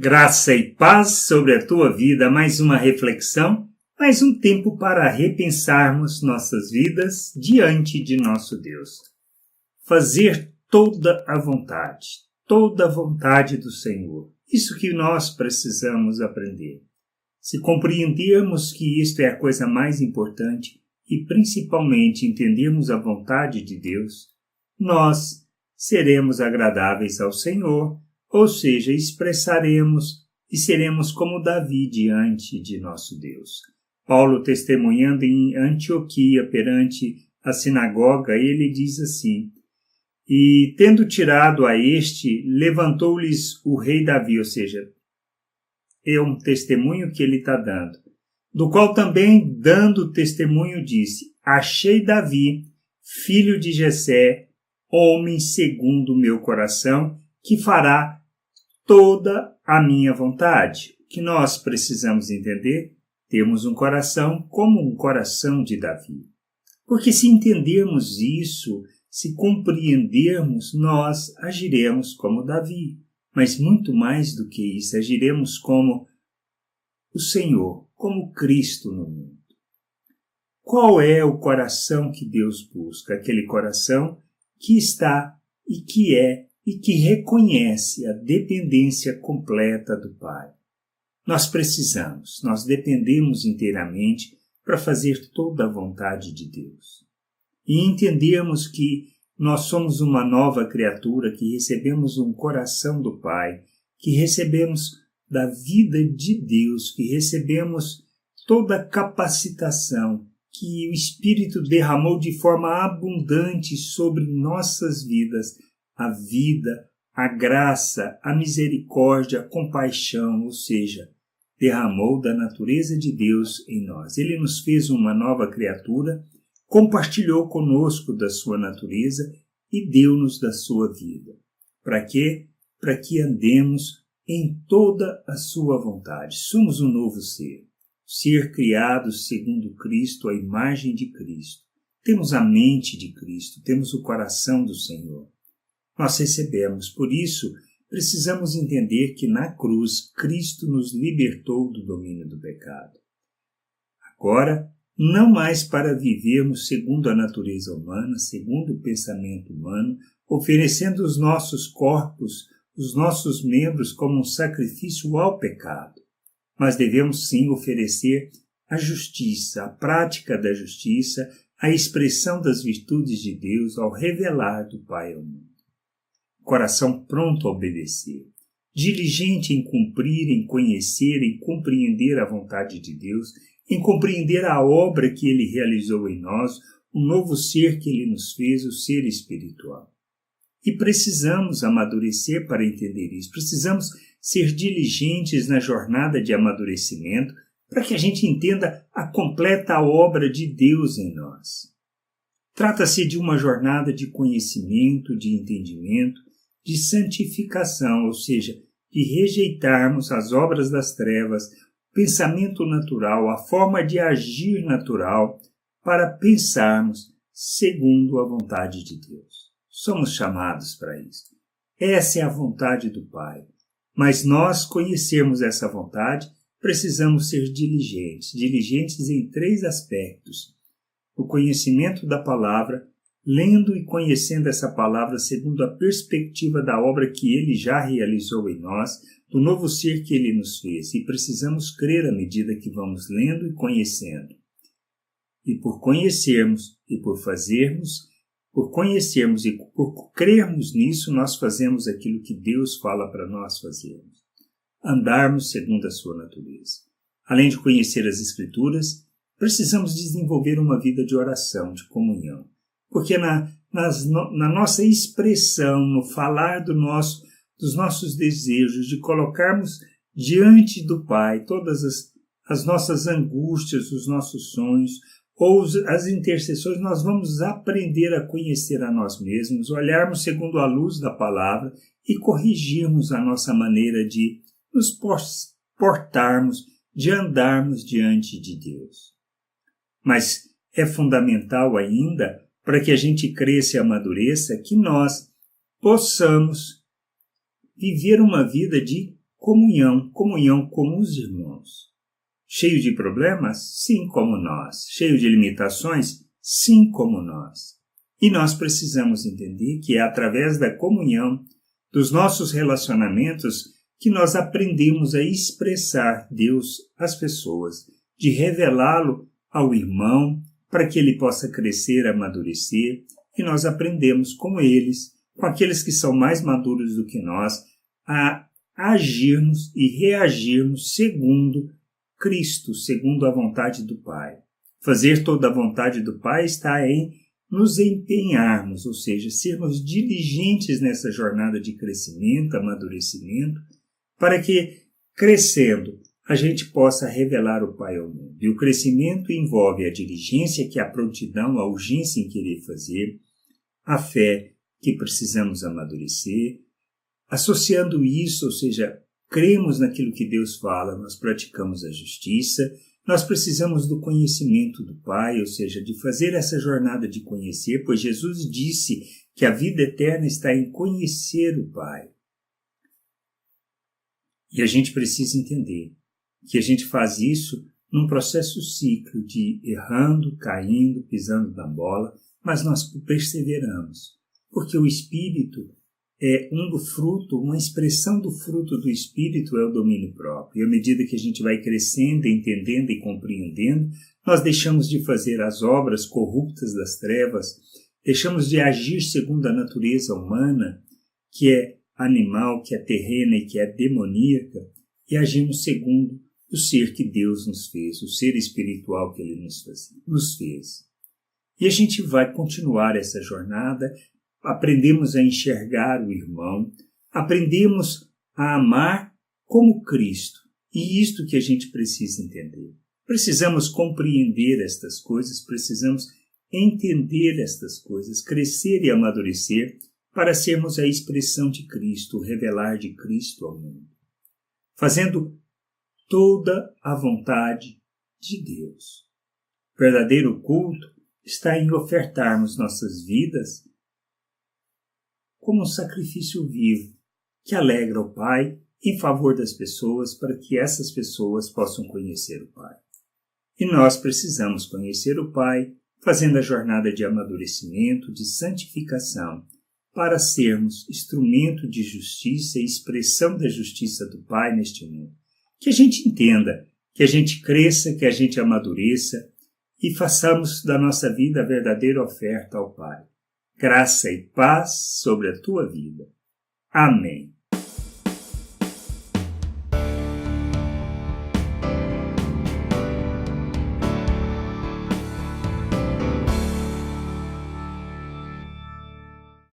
Graça e paz sobre a tua vida, mais uma reflexão, mais um tempo para repensarmos nossas vidas diante de nosso Deus. Fazer toda a vontade do Senhor. Isso que nós precisamos aprender. Se compreendermos que isto é a coisa mais importante e principalmente entendermos a vontade de Deus, nós seremos agradáveis ao Senhor, ou seja, expressaremos e seremos como Davi diante de nosso Deus. Paulo, testemunhando em Antioquia perante a sinagoga, ele diz assim: e tendo tirado a este, levantou-lhes o rei Davi, ou seja, é um testemunho que ele está dando, do qual também, dando testemunho, disse: achei Davi, filho de Jessé, homem segundo o meu coração, que fará toda a minha vontade. O que nós precisamos entender? Temos um coração como um coração de Davi. Porque se entendermos isso, se compreendermos, nós agiremos como Davi. Mas muito mais do que isso, agiremos como o Senhor, como Cristo no mundo. Qual é o coração que Deus busca? Aquele coração que está e que é e que reconhece a dependência completa do Pai. Nós dependemos inteiramente para fazer toda a vontade de Deus. E entendemos que nós somos uma nova criatura, que recebemos um coração do Pai, que recebemos da vida de Deus, que recebemos toda a capacitação que o Espírito derramou de forma abundante sobre nossas vidas, a vida, a graça, a misericórdia, a compaixão, ou seja, derramou da natureza de Deus em nós. Ele nos fez uma nova criatura, compartilhou conosco da sua natureza e deu-nos da sua vida. Para quê? Para que andemos em toda a sua vontade. Somos um novo ser criado segundo Cristo, a imagem de Cristo. Temos a mente de Cristo, temos o coração do Senhor. Nós recebemos, por isso, precisamos entender que na cruz Cristo nos libertou do domínio do pecado. Agora, não mais para vivermos segundo a natureza humana, segundo o pensamento humano, oferecendo os nossos corpos, os nossos membros como um sacrifício ao pecado. Mas devemos sim oferecer a justiça, a prática da justiça, a expressão das virtudes de Deus ao revelar do Pai ao mundo. Coração pronto a obedecer, diligente em cumprir, em conhecer, em compreender a vontade de Deus, em compreender a obra que Ele realizou em nós, o novo ser que Ele nos fez, o ser espiritual. E precisamos amadurecer para entender isso, precisamos ser diligentes na jornada de amadurecimento para que a gente entenda a completa obra de Deus em nós. Trata-se de uma jornada de conhecimento, de entendimento, de santificação, ou seja, de rejeitarmos as obras das trevas, o pensamento natural, a forma de agir natural, para pensarmos segundo a vontade de Deus. Somos chamados para isso. Essa é a vontade do Pai. Mas nós conhecermos essa vontade, precisamos ser diligentes em 3 aspectos. O conhecimento da palavra, lendo e conhecendo essa palavra segundo a perspectiva da obra que Ele já realizou em nós, do novo ser que Ele nos fez. E precisamos crer à medida que vamos lendo e conhecendo. E por conhecermos e por conhecermos e por crermos nisso, nós fazemos aquilo que Deus fala para nós fazermos. Andarmos segundo a sua natureza. Além de conhecer as Escrituras, precisamos desenvolver uma vida de oração, de comunhão. Porque na nossa expressão, no falar dos nossos desejos, de colocarmos diante do Pai todas as nossas angústias, os nossos sonhos, ou as intercessões, nós vamos aprender a conhecer a nós mesmos, olharmos segundo a luz da palavra e corrigirmos a nossa maneira de nos portarmos, de andarmos diante de Deus. Mas é fundamental ainda, para que a gente cresça e amadureça, que nós possamos viver uma vida de comunhão com os irmãos. Cheio de problemas? Sim, como nós. Cheio de limitações? Sim, como nós. E nós precisamos entender que é através da comunhão, dos nossos relacionamentos, que nós aprendemos a expressar Deus às pessoas, de revelá-lo ao irmão, para que ele possa crescer, amadurecer, e nós aprendemos com eles, com aqueles que são mais maduros do que nós, a agirmos e reagirmos segundo Cristo, segundo a vontade do Pai. Fazer toda a vontade do Pai está em nos empenharmos, ou seja, sermos diligentes nessa jornada de crescimento, amadurecimento, para que, crescendo, a gente possa revelar o Pai ao mundo. E o crescimento envolve a diligência, que é a prontidão, a urgência em querer fazer, a fé, que precisamos amadurecer, associando isso, ou seja, cremos naquilo que Deus fala, nós praticamos a justiça, nós precisamos do conhecimento do Pai, ou seja, de fazer essa jornada de conhecer, pois Jesus disse que a vida eterna está em conhecer o Pai. E a gente precisa entender que a gente faz isso num processo ciclo de errando, caindo, pisando na bola, mas nós perseveramos, porque o Espírito é uma expressão do fruto do Espírito é o domínio próprio. E à medida que a gente vai crescendo, entendendo e compreendendo, nós deixamos de fazer as obras corruptas das trevas, deixamos de agir segundo a natureza humana, que é animal, que é terrena e que é demoníaca, e agimos segundo o ser que Deus nos fez, o ser espiritual que Ele nos fez. E a gente vai continuar essa jornada. Aprendemos a enxergar o irmão, aprendemos a amar como Cristo. E isto que a gente precisa entender. Precisamos compreender estas coisas, precisamos entender estas coisas, crescer e amadurecer para sermos a expressão de Cristo, o revelar de Cristo ao mundo. Fazendo toda a vontade de Deus. O verdadeiro culto está em ofertarmos nossas vidas como um sacrifício vivo, que alegra o Pai em favor das pessoas, para que essas pessoas possam conhecer o Pai. E nós precisamos conhecer o Pai, fazendo a jornada de amadurecimento, de santificação, para sermos instrumento de justiça e expressão da justiça do Pai neste mundo. Que a gente entenda, que a gente cresça, que a gente amadureça e façamos da nossa vida a verdadeira oferta ao Pai. Graça e paz sobre a tua vida. Amém.